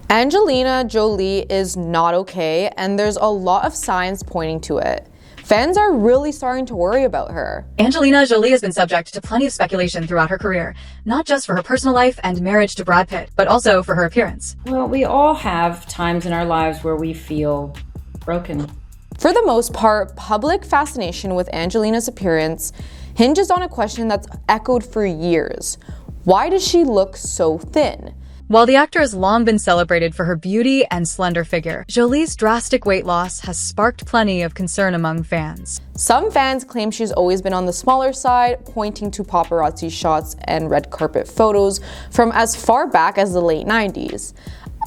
Angelina Jolie is not okay, and there's a lot of signs pointing to it. Fans are really starting to worry about her. Angelina Jolie has been subject to plenty of speculation throughout her career, not just for her personal life and marriage to Brad Pitt, but also for her appearance. Well, we all have times in our lives where we feel broken. For the most part, public fascination with Angelina's appearance hinges on a question that's echoed for years. Why does she look so thin? While the actor has long been celebrated for her beauty and slender figure, Jolie's drastic weight loss has sparked plenty of concern among fans. Some fans claim she's always been on the smaller side, pointing to paparazzi shots and red carpet photos from as far back as the late 90s.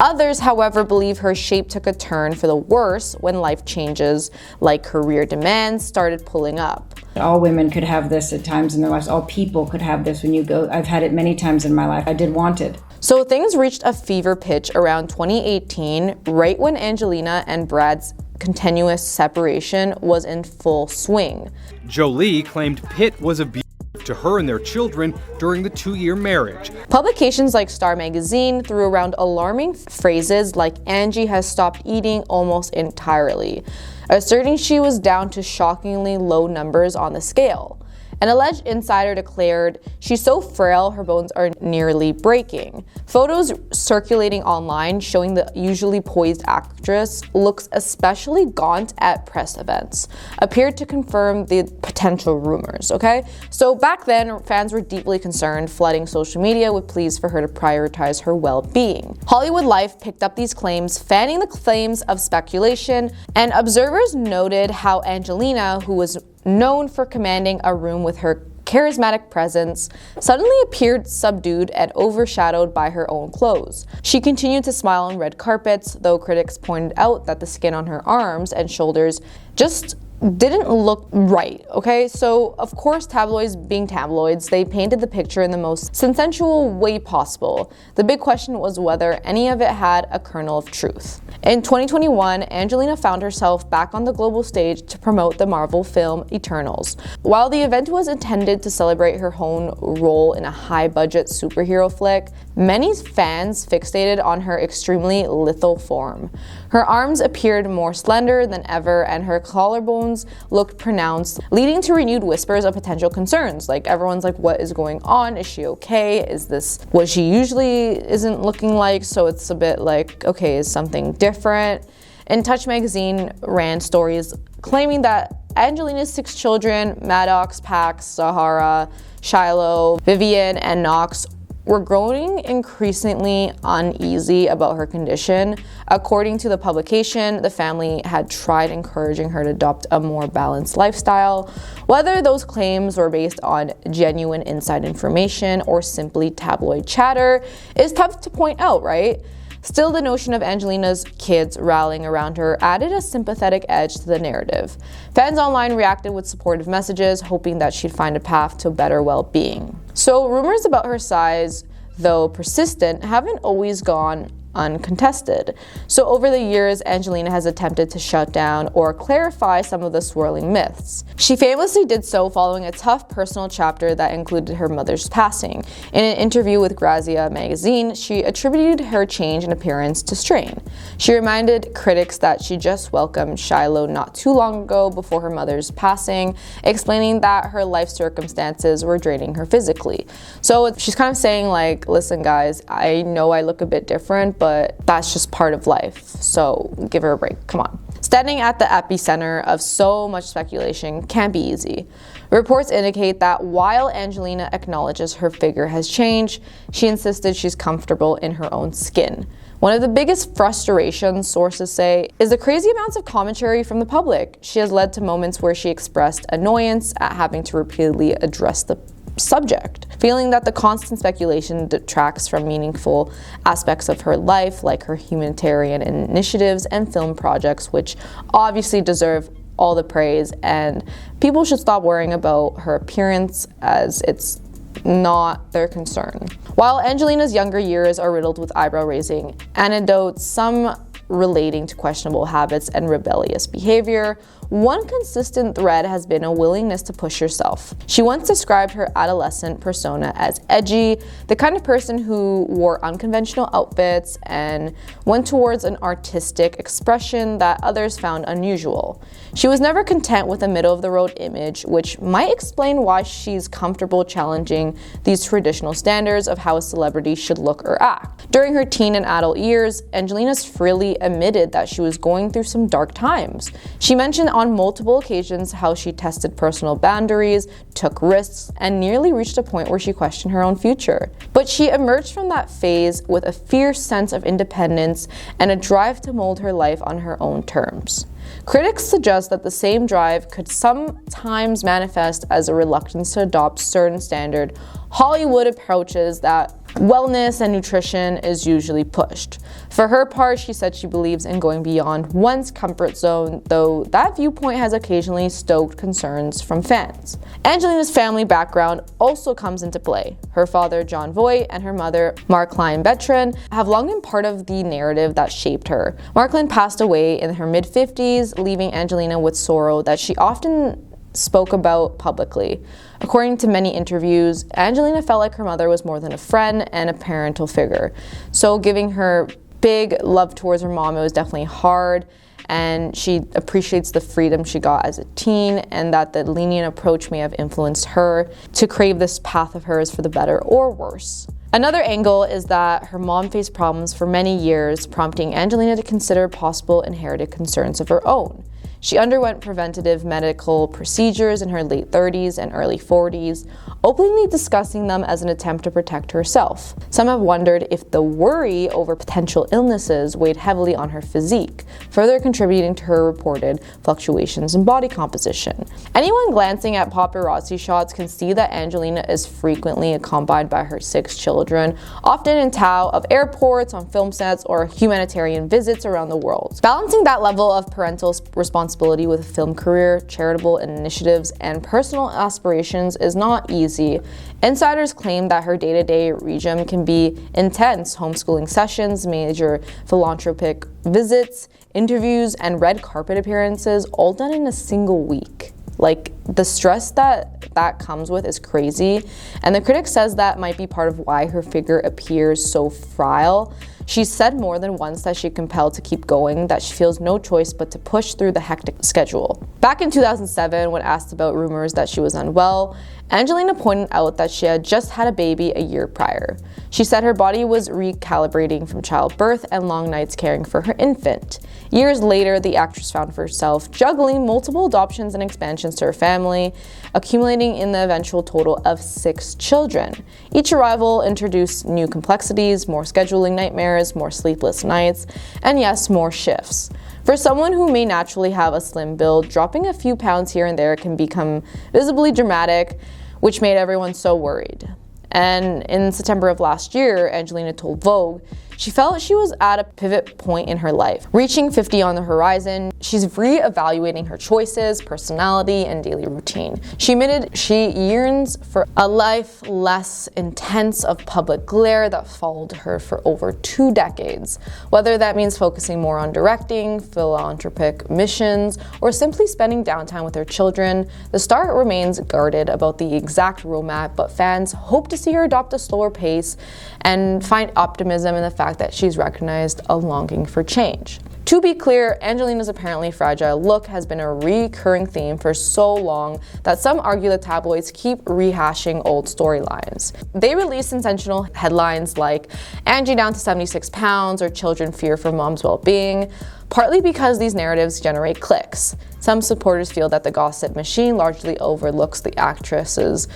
Others, however, believe her shape took a turn for the worse when life changes, like career demands, started pulling up. All women could have this at times in their lives. All people could have this when you go. I've had it many times in my life. I did want it. So things reached a fever pitch around 2018, right when Angelina and Brad's continuous separation was in full swing. Jolie claimed Pitt was abusive to her and their children during the 2-year marriage. Publications like Star magazine threw around alarming phrases like Angie has stopped eating almost entirely, asserting she was down to shockingly low numbers on the scale. An alleged insider declared, "She's so frail, her bones are nearly breaking." Photos circulating online showing the usually poised actress looks especially gaunt at press events appeared to confirm the potential rumors, okay? So back then, fans were deeply concerned, flooding social media with pleas for her to prioritize her well-being. Hollywood Life picked up these claims, fanning the flames of speculation, and observers noted how Angelina, who was known for commanding a room with her charismatic presence, suddenly appeared subdued and overshadowed by her own clothes. She continued to smile on red carpets, though critics pointed out that the skin on her arms and shoulders just didn't look right, okay? So, of course, tabloids being tabloids, they painted the picture in the most sensational way possible. The big question was whether any of it had a kernel of truth. In 2021, Angelina found herself back on the global stage to promote the Marvel film Eternals. While the event was intended to celebrate her own role in a high-budget superhero flick, many fans fixated on her extremely lethal form. Her arms appeared more slender than ever, and her collarbones looked pronounced, leading to renewed whispers of potential concerns. Like, everyone's like, what is going on? Is she okay? Is this what she usually isn't looking like? So it's a bit like, okay, is something different? In Touch magazine ran stories claiming that Angelina's 6 children, Maddox, Pax, Zahara, Shiloh, Vivian, and Knox, were growing increasingly uneasy about her condition. According to the publication, the family had tried encouraging her to adopt a more balanced lifestyle. Whether those claims were based on genuine inside information or simply tabloid chatter is tough to point out, right? Still, the notion of Angelina's kids rallying around her added a sympathetic edge to the narrative. Fans online reacted with supportive messages, hoping that she'd find a path to better well-being. So, rumors about her size, though persistent, haven't always gone uncontested. So over the years, Angelina has attempted to shut down or clarify some of the swirling myths. She famously did so following a tough personal chapter that included her mother's passing. In an interview with Grazia magazine, she attributed her change in appearance to strain. She reminded critics that she just welcomed Shiloh not too long ago before her mother's passing, explaining that her life circumstances were draining her physically. So she's kind of saying like, listen guys, I know I look a bit different, but that's just part of life, so give her a break, come on. Standing at the epicenter of so much speculation can't be easy. Reports indicate that while Angelina acknowledges her figure has changed, she insisted she's comfortable in her own skin. One of the biggest frustrations, sources say, is the crazy amounts of commentary from the public. She has led to moments where she expressed annoyance at having to repeatedly address the subject, feeling that the constant speculation detracts from meaningful aspects of her life, like her humanitarian initiatives and film projects, which obviously deserve all the praise, and people should stop worrying about her appearance as it's not their concern. While Angelina's younger years are riddled with eyebrow-raising anecdotes, some relating to questionable habits and rebellious behavior, one consistent thread has been a willingness to push yourself. She once described her adolescent persona as edgy, the kind of person who wore unconventional outfits and went towards an artistic expression that others found unusual. She was never content with a middle-of-the-road image, which might explain why she's comfortable challenging these traditional standards of how a celebrity should look or act. During her teen and adult years, Angelina's freely admitted that she was going through some dark times. She mentioned on multiple occasions how she tested personal boundaries, took risks, and nearly reached a point where she questioned her own future. But she emerged from that phase with a fierce sense of independence and a drive to mold her life on her own terms. Critics suggest that the same drive could sometimes manifest as a reluctance to adopt certain standard Hollywood approaches that wellness and nutrition is usually pushed. For her part, she said she believes in going beyond one's comfort zone, though that viewpoint has occasionally stoked concerns from fans. Angelina's family background also comes into play. Her father, John Voight, and her mother, Markline Bertrand, have long been part of the narrative that shaped her. Markline passed away in her mid-50s, leaving Angelina with sorrow that she often spoke about publicly. According to many interviews, Angelina felt like her mother was more than a friend and a parental figure. So giving her big love towards her mom, it was definitely hard, and she appreciates the freedom she got as a teen and that the lenient approach may have influenced her to crave this path of hers for the better or worse. Another angle is that her mom faced problems for many years, prompting Angelina to consider possible inherited concerns of her own. She underwent preventative medical procedures in her late 30s and early 40s, openly discussing them as an attempt to protect herself. Some have wondered if the worry over potential illnesses weighed heavily on her physique, further contributing to her reported fluctuations in body composition. Anyone glancing at paparazzi shots can see that Angelina is frequently accompanied by her 6 children, often in tow of airports, on film sets, or humanitarian visits around the world. Balancing that level of parental responsibility with a film career, charitable initiatives, and personal aspirations is not easy. Insiders claim that her day-to-day regime can be intense: homeschooling sessions, major philanthropic visits, interviews, and red carpet appearances, all done in a single week. Like, the stress that comes with is crazy, and the critic says that might be part of why her figure appears so frail. She said more than once that she's compelled to keep going, that she feels no choice but to push through the hectic schedule. Back in 2007, when asked about rumors that she was unwell, Angelina pointed out that she had just had a baby a year prior. She said her body was recalibrating from childbirth and long nights caring for her infant. Years later, the actress found herself juggling multiple adoptions and expansions to her family, accumulating in the eventual total of 6 children. Each arrival introduced new complexities, more scheduling nightmares, more sleepless nights, and yes, more shifts. For someone who may naturally have a slim build, dropping a few pounds here and there can become visibly dramatic, which made everyone so worried. And in September of last year, Angelina told Vogue she felt she was at a pivot point in her life. Reaching 50 on the horizon, she's re-evaluating her choices, personality, and daily routine. She admitted she yearns for a life less intense of public glare that followed her for over 2 decades. Whether that means focusing more on directing, philanthropic missions, or simply spending downtime with her children, the star remains guarded about the exact roadmap, but fans hope to see her adopt a slower pace and find optimism in the fact that she's recognized a longing for change. To be clear, Angelina's apparently fragile look has been a recurring theme for so long that some argue the tabloids keep rehashing old storylines. They release sensational headlines like "Angie down to 76 pounds" or "Children fear for mom's well-being," partly because these narratives generate clicks. Some supporters feel that the gossip machine largely overlooks the actress's,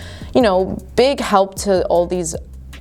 big help to all these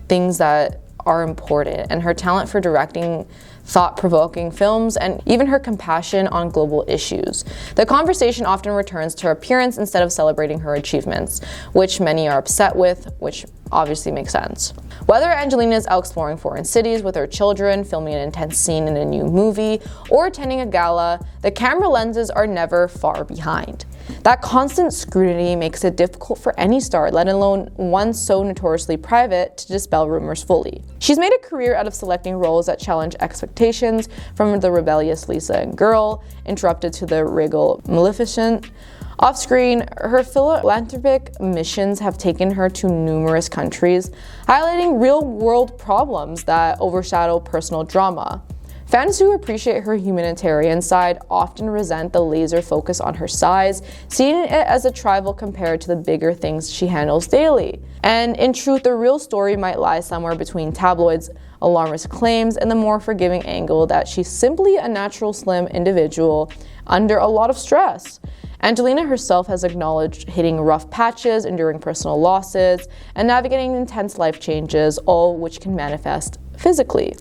things that are important, and her talent for directing thought-provoking films, and even her compassion on global issues. The conversation often returns to her appearance instead of celebrating her achievements, which many are upset with, which obviously makes sense. Whether Angelina is out exploring foreign cities with her children, filming an intense scene in a new movie, or attending a gala, the camera lenses are never far behind. That constant scrutiny makes it difficult for any star, let alone one so notoriously private, to dispel rumors fully. She's made a career out of selecting roles that challenge expectations, from the rebellious Lisa in Girl, interrupted to the regal Maleficent. Off-screen, her philanthropic missions have taken her to numerous countries, highlighting real-world problems that overshadow personal drama. Fans who appreciate her humanitarian side often resent the laser focus on her size, seeing it as a trivial compared to the bigger things she handles daily. And in truth, the real story might lie somewhere between Tabloid's alarmist claims and the more forgiving angle that she's simply a natural slim individual under a lot of stress. Angelina herself has acknowledged hitting rough patches, enduring personal losses, and navigating intense life changes, all which can manifest physically.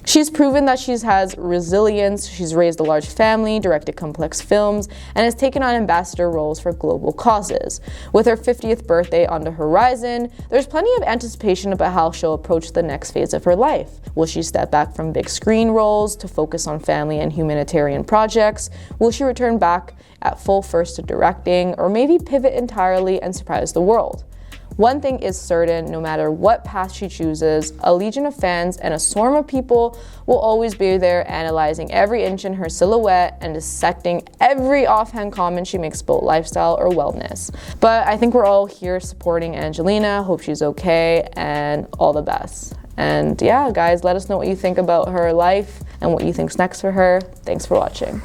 She's proven that she has resilience, she's raised a large family, directed complex films, and has taken on ambassador roles for global causes. With her 50th birthday on the horizon, there's plenty of anticipation about how she'll approach the next phase of her life. Will she step back from big screen roles to focus on family and humanitarian projects? Will she return back at full force to directing, or maybe pivot entirely and surprise the world? One thing is certain, no matter what path she chooses, a legion of fans and a swarm of people will always be there analyzing every inch in her silhouette and dissecting every offhand comment she makes about lifestyle or wellness. But I think we're all here supporting Angelina, hope she's okay, and all the best. And yeah, guys, let us know what you think about her life and what you think's next for her. Thanks for watching.